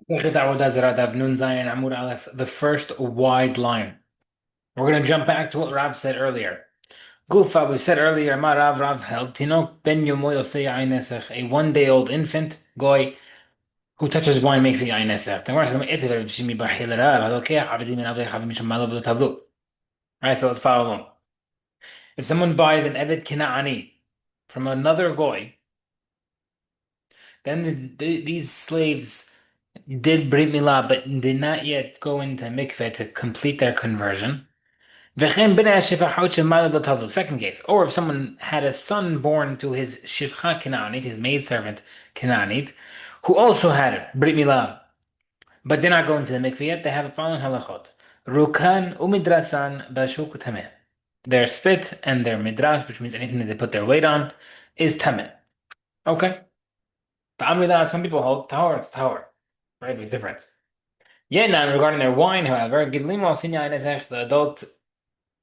Avodah Zarah Daf Nun Zayin Amud Aleph, the first wide line. We're going to jump back to what Rav said earlier. Gufa, we said earlier, Ma Rav held, Tinok ben yomo yosei ayin nesech, a 1 day old infant, goy, who touches wine makes a ayin nesech. The Gemara says, "Etev v'shimi b'chil Rav, halokeh, avdim min avdei chavim misham malav l'tablu." Right, so let's follow along. If someone buys an Evet Kinaani from another goy, then these slaves did Brit Milah, but did not yet go into mikveh to complete their conversion. Second case, or if someone had a son born to his shivcha Kanaanit, his maidservant Kanaanit, who also had Brit Milah, but did not go into the mikveh yet, they have the following halachot. Rukan umidrasan bashuk tameh. Their spit and their midrash, which means anything that they put their weight on, is tameh. Okay. Ta'amila, some people hold tahor, it's tahor. Right, big difference. Yet now regarding their wine, however, Gidlim al the adult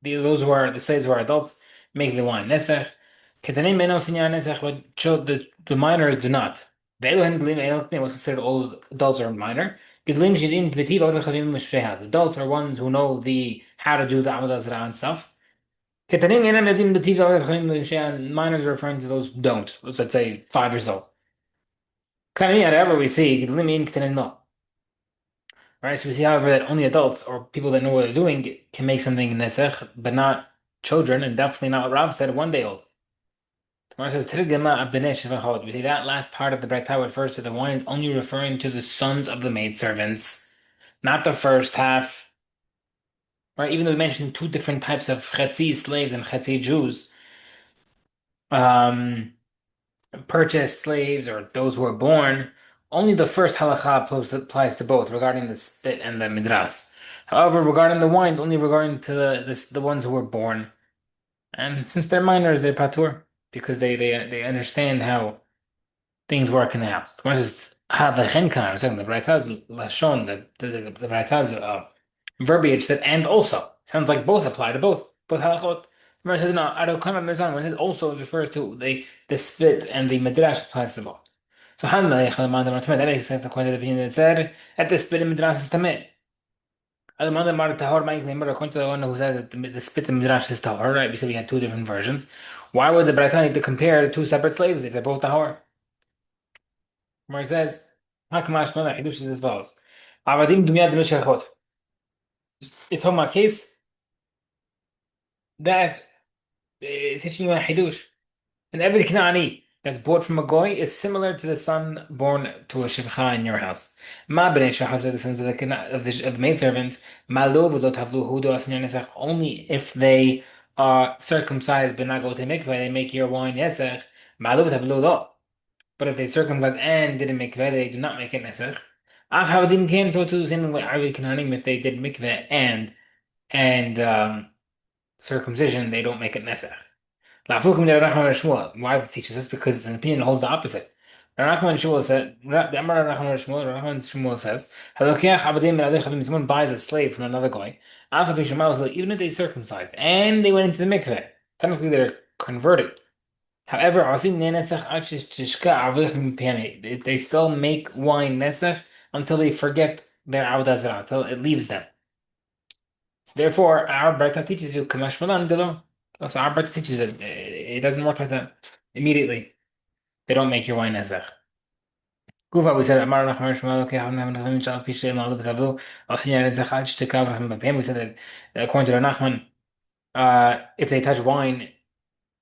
those who are the slaves who are adults make the wine nesech. Ketanim eno sinyan nesech, but the minors do not. Ve'elohim glim elohim was considered all adults are minor. Gidlim shidim b'tiv avot chavim mishpeha. The adults are ones who know the how to do the avodah zarah and stuff. Ketanim enam yodim b'tiv avot chavim mishpeha. Minors are referring to those who don't. Let's say 5 years old. Ketanim, however, we see gidlim in ketanim no. Right, so we see, however, that only adults or people that know what they're doing can make something nesech, but not children, and definitely not what Rob said, 1 day old. Tomorrow says, "Tirgema abnei shevachot." We see that last part of the Braita refers to the wine is only referring to the sons of the maidservants, not the first half. Right, even though we mentioned two different types of chetzi slaves and chetzi Jews, um, purchased slaves or those who are born, only the first halakha applies to both regarding the spit and the midras. However, regarding the wines, only regarding to the ones who were born. And since they're minors, they're patur because they understand how things work in the house. The one says havachenkan, or something. The Braita's lashon, the Braita's verbiage that and also sounds like both apply to both halachot. The Gemara says no, adokama mezan. When it says also, it refers to the spit and the midrash applies to both. So that makes sense according to the opinion that said that the spit and midrash is tameh. According to the one who says that the spit and midrash is tahor, right? We said we had two different versions. Why would the Braita need to compare two separate slaves if they're both tahor? Where it says, "Hakamash mana hidush" is as follows: "Avadim dumiyad b'mishachot." It's talking about a case that is teaching you a hidush. And every Knaani that's bought from a goy is similar to the son born to a shivcha in your house. Ma b'nei shachar, the sons of the maidservant. Ma lo v'lo tavlu hudo asinyan nesach. Only if they are circumcised but not go to mikveh, they make your wine nesach. Ma lo v'tavlu lo. But if they circumcised and didn't make mikveh, they do not make it nesach. Af havadim can, so too the same way Arvid Knanim, if they did mikveh and circumcision, they don't make it nesach. Why teaches us? Because it's an opinion that holds the opposite. Rav Nachman Shmuel said, Rav says, someone buys a slave from another guy, even if they circumcised and they went into the mikveh, technically they're converted. However, they still make wine nesach until they forget their avodah zarah, until it leaves them. So therefore, our Braita teaches you kamash malan delo. So our Braita teaches that it doesn't work like that immediately. They don't make your wine nesach. Kufa, we said Amar Nachman Shmuel, okay, how many Nachman Shal Pishay Malu B'Tablu, Asinya Nezach Shtekam Rahim B'Pem. We said that according to the Nachman, if they touch wine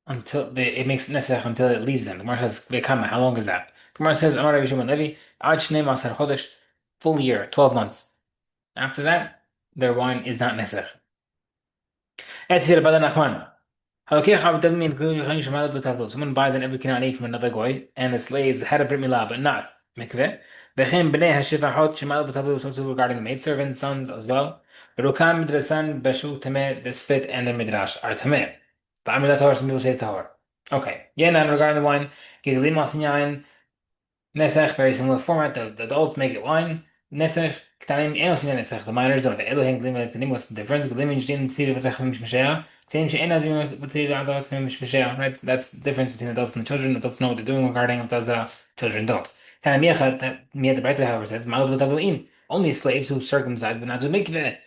it makes nesach until it leaves them. The Gemara says Vekama. How long is that? The Gemara says Amar Rabbi Shimon Levi, Ad Shnei Masar Chodesh, full year, 12 months. After that, their wine is not nesach. Etzir Bada Nachman. Someone buys an every Kinaani from another goy, and the slaves had a brit milah, but not mikveh. V'chem b'nei hashivachot shemalu b'tavu, also regarding the maidservants, sons as well. Rukam midrasan bashu tameh, the spit and the midrash are tameh. Ta'amilat tahor, some people say tahor. Okay. Yenan regarding the wine, gizulim asinyain nesech, very similar format. The adults make it wine. Nesech ktanim eno sinyan nesech. The minors don't. The Elohim glim elektanim. What's the difference? Glim injin tzir v'techavim shmesheya. Same shit, right? That's the difference between adults and children. Adults know what they're doing regarding Avodah Zarah. Children don't. Kind of Miyad the Brayta, however, says, "Ma'alu Tavlu'in." Only slaves who circumcise but not to make it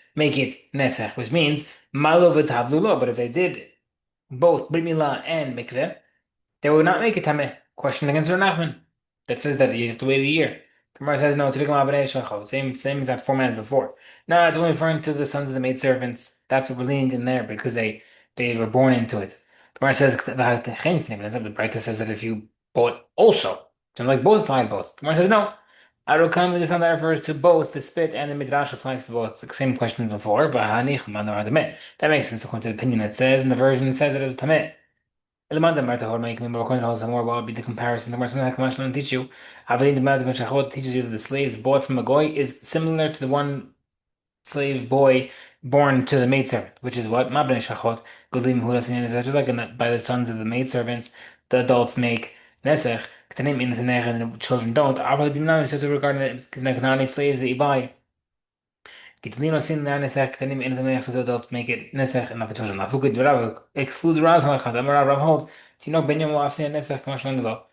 nesach, which means Ma'alu Tavlu. But if they did both Brit Milah and mikveh, they would not make it tameh. Question against Rav Nachman that says that you have to wait a year. Gemara says no. Same exact format as before. No, it's only referring to the sons of the maidservants. That's what we're leaning in there because they were born into it. Gemara says the Braita says that if you bought also, so like both apply to both. Gemara says no. Arukam the son that refers to both the spit and the midrash applies to both. The same question as before, but that makes sense according to the opinion that says in the version it says that it was tameh. Element Marta Hor making more coin holes more what would be the comparison. The more something that Kamash teach you. Avalin the Marta Bashachot teaches you that the slaves bought from a goy is similar to the one slave boy born to the maidservant, which is what Mabne Shachot, Gulim Hulasin is just like by the sons of the maidservants, the adults make Nesech, Ktanim in the and the children don't. Avalin is to regarding the Kanani slaves that you buy. Gitlino sin na nesach ktanim in zamei for the adults make it nesach and not the children. Afuku d'Rav excludes Rav halachah. Rav holds tino benyon will after nesach kamash landelo.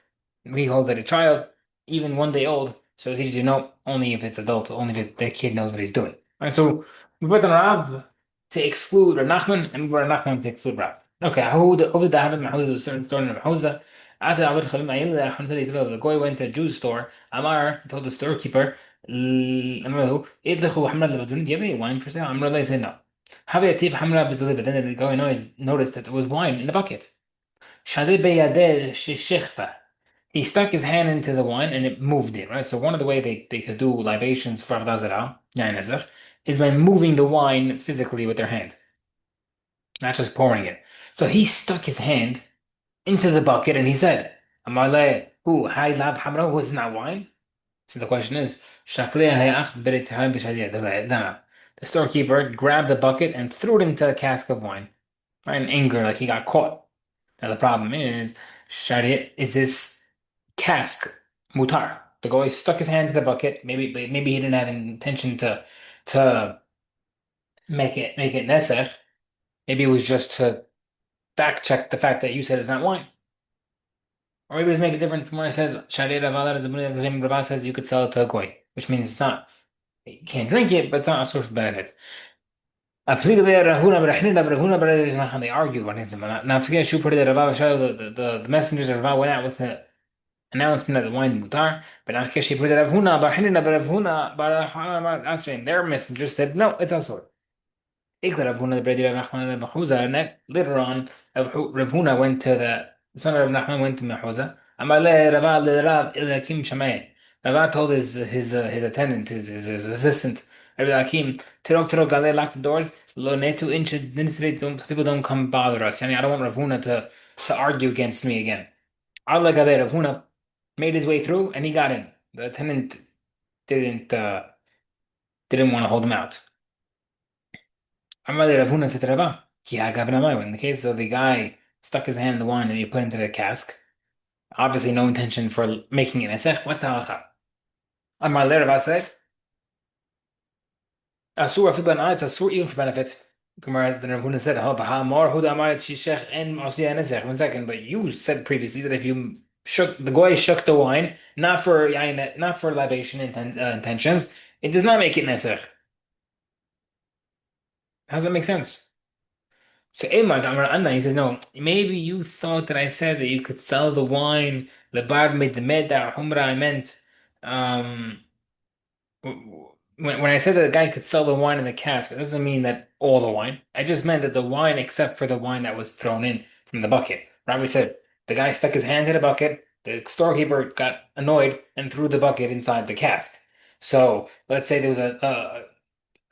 We hold that a child, even 1 day old, so it teaches you know only if it's adult, only if the kid knows what he's doing. Alright, so we put on Rav to exclude Rav Nachman and we put Rav Nachman to exclude Rav. Okay, over the habit Mahuza was a certain store in Mahuza. After Abed Chavim Ayil the guy went to a Jew's store. Amar told the storekeeper. Amru, idlechu hamra lebadun. Do you have any wine for sale? Amru said no. Havi atif hamra b'duli. But then the guy noticed that there was wine in the bucket. Shadeh beyadeh shishechta. He stuck his hand into the wine and it moved it, right? So one of the way they could do libations for Avodah Zarah, Yain Ezra, is by moving the wine physically with their hand, not just pouring it. So he stuck his hand into the bucket and he said, Amarle, who, Hai Lab Hamra, was not wine? So the question is, the storekeeper grabbed the bucket and threw it into a cask of wine, right? In anger, like he got caught. Now the problem is, is this cask mutar? The guy stuck his hand to the bucket. Maybe he didn't have an intention to make it nesech. Maybe it was just to fact check the fact that you said it's not wine. Or maybe it's make a difference when it says Shari Ravalar is a Rabba says you could sell it to a goy, which means it's not you can't drink it, but it's not a source of benefit. They argue on him. Now forget Shu put it the messengers of Rabba went out with the announcement that the wine is mutar, but now Keshi put it Ravhuna, their messengers said no, it's asur. Later on, Rav Huna went to the son of Nachman went to Mahuza. Rava told his attendant, his assistant, Rabbi Akim, Tirok Gale, lock the doors. Lo netu inch people don't come bother us. I don't want Rav Huna to argue against me again. Allah Gabe Rav Huna made his way through and he got in. The attendant didn't want to hold him out. Amar Rav Huna said to Rava, Ki hagavna in the case of the guy stuck his hand in the wine and he put it into the cask, obviously no intention for making it nesech. What's the halacha? Amar Rava said, Asur afiban it's asur even for benefit. Gemara then Rav Huna said, Ha'amar huda amar shishech en osiyah nesech. 1 second, but you said previously that if you the guy shook the wine, not for libation intentions, it does not make it nesech. How does that make sense? So Emar Damar Anna, he says, no, maybe you thought that I said that you could sell the wine, lebar made the meda humra. I meant when I said that the guy could sell the wine in the cask, it doesn't mean that all the wine. I just meant that the wine except for the wine that was thrown in from the bucket. Rabbi said the guy stuck his hand in the bucket, the storekeeper got annoyed and threw the bucket inside the cask. So let's say there was a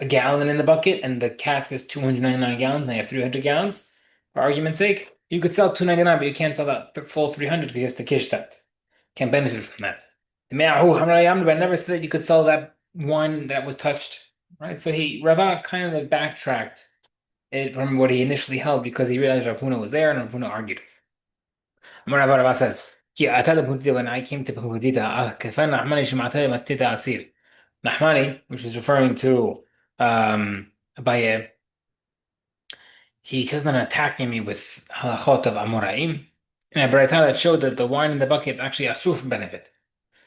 gallon in the bucket and the cask is 299 gallons and they have 300 gallons, for argument's sake, you could sell 299, but you can't sell that full 300 because you have to kish that. Can't benefit from that. But I never said that you could sell that wine that was touched, right? So Rava kind of backtracked it from what he initially held because he realized Rav Huna was there and Rav Huna argued. Rava says, when I came to Pudita, Nahmani, which is referring to Abaye, he kept on attacking me with halachot of Amoraim, and a Braita that showed that the wine in the bucket is actually a for benefit.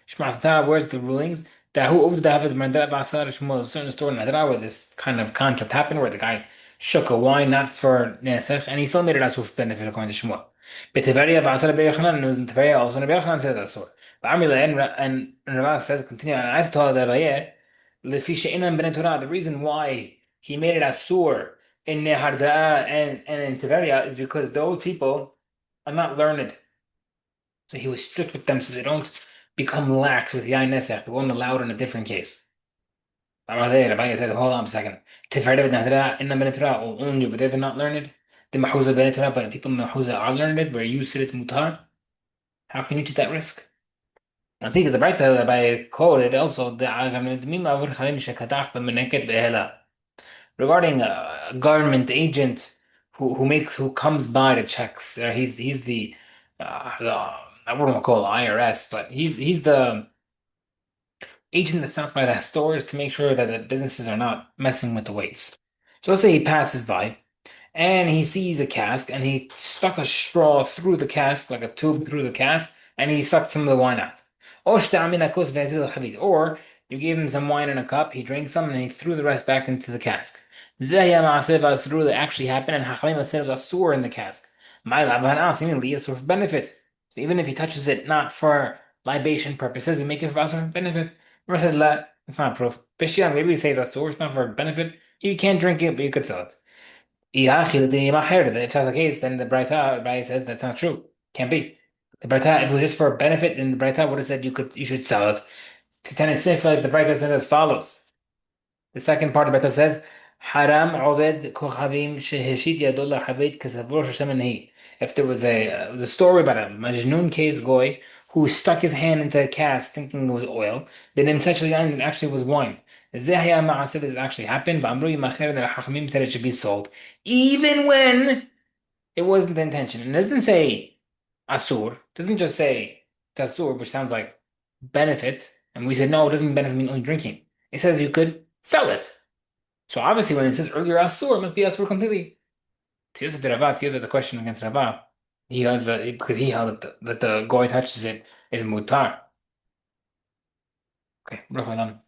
Shmatata, where's the rulings? That who over the David Mandela Basar Shmuel, a certain story in Hadra where this kind of concept happened where the guy shook a wine not for Nesach and he still made it as for benefit according to Shmuel. But Tiberia Basar Beyochanan, and it was in Tiberia also in Beyochanan says Asur. But Amila and Ravah says, continue, and I told Abaye, Lefisha Inam Ben Torah, the reason why he made it Asur in Neharda and in Tiberia is because those people are not learned. So he was strict with them so they don't become lax with Yain Nesach. They won't allow it in a different case. Rabbi says, hold on a second. Tifarda b'natra inna b'natra only, but they're not learned. The mahuza b'natra, but people in mahuza are learned, where you said it's mutar. How can you take that risk? I think the right by quoted also the regarding a government agent who comes by the checks. He's the I wouldn't call it IRS, but he's the agent that stands by the stores to make sure that the businesses are not messing with the weights. So let's say he passes by and he sees a cask and he stuck a straw through the cask, like a tube through the cask, and he sucked some of the wine out. Or you gave him some wine in a cup, he drank some, and he threw the rest back into the cask. That actually happened, and Hachamim said it was asur in the cask. Seemingly a sort of benefit. So even if he touches it not for libation purposes, we make it for a sort of benefit. Remember says la, it's not proof. Bishyam, maybe he says asur, it's not for benefit. You can't drink it, but you could sell it. If that's the case, then the Braita says that's not true. Can't be. The Braita, if it was just for benefit, then the Braita would have said you should sell it. Like the Braita says as follows. The second part of the Braita says, Haram Oved Kochavim Sheheshit Yadullah Habit Kasavur Shemanahi. If there was a story about a Majnun case goy who stuck his hand into a cask thinking it was oil, then essentially it actually was wine. Zahya Ma'aseh this actually happened, but Amrui Macher the Hachamim said it should be sold. Even when it wasn't the intention. And it doesn't say Asur, it doesn't just say Tasur, which sounds like benefit. And we said no, it doesn't benefit mean only drinking. It says you could sell it. So obviously, when it says earlier Asur, it must be Asur completely. Tiyusa to Rava, there's a question against Rava. He has because he held that the goy touches it is mutar. Okay, Rafadan,